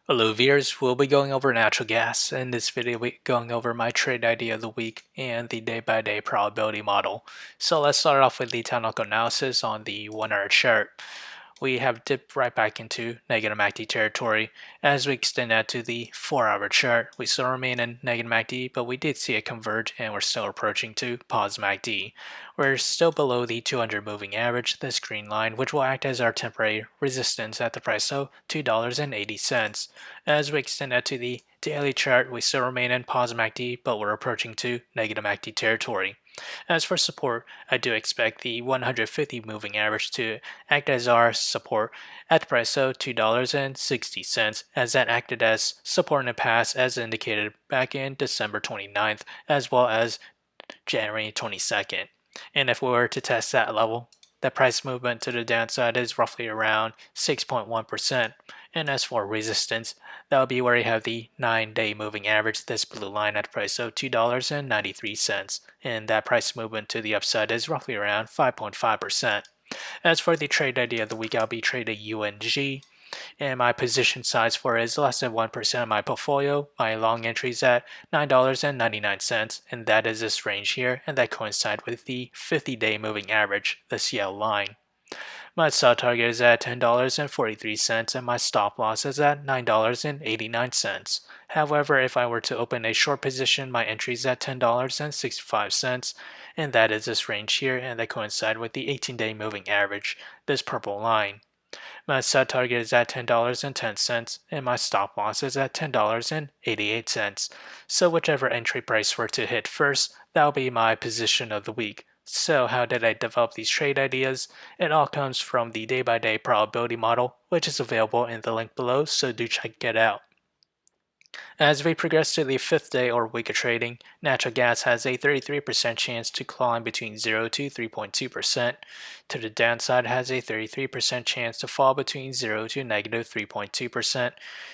Hello viewers, we'll be going over natural gas. In this video we'll be going over my trade idea of the week and the day-by-day probability model. So let's start off with the technical analysis on the 1 hour chart. We have dipped right back into negative MACD territory. As we extend that to the 4-hour chart, we still remain in negative MACD, but we did see it converge and we're still approaching to positive MACD. We're still below the 200 moving average, this green line, which will act as our temporary resistance at the price of $2.80. As we extend that to the daily chart, we still remain in positive MACD, but we're approaching to negative MACD territory. As for support, I do expect the 150 moving average to act as our support at the price of $2.60, as that acted as support in the past as indicated back in December 29th as well as January 22nd. And if we were to test that level, the price movement to the downside is roughly around 6.1%. And as for resistance, that would be where you have the 9-day moving average, this blue line at the price of $2.93. And that price movement to the upside is roughly around 5.5%. As for the trade idea of the week, I'll be trading UNG. And my position size for it is less than 1% of my portfolio. My long entry is at $9.99, and that is this range here, and that coincides with the 50-day moving average, this yellow line. My sell target is at $10.43, and my stop loss is at $9.89. However, if I were to open a short position, my entry is at $10.65, and that is this range here, and that coincides with the 18-day moving average, this purple line. My set target is at $10.10 and my stop loss is at $10.88. So whichever entry price were to hit first, that'll be my position of the week. So how did I develop these trade ideas? It all comes from the day-by-day probability model, which is available in the link below, so do check it out. As we progress to the 5th day or week of trading, natural gas has a 33% chance to climb between 0 to 3.2%. To the downside, it has a 33% chance to fall between 0 to negative 3.2%.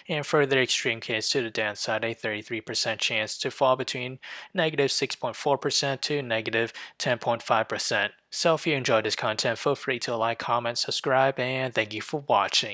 And for the extreme case to the downside, a 33% chance to fall between negative 6.4% to negative 10.5%. So if you enjoyed this content, feel free to like, comment, subscribe, and thank you for watching.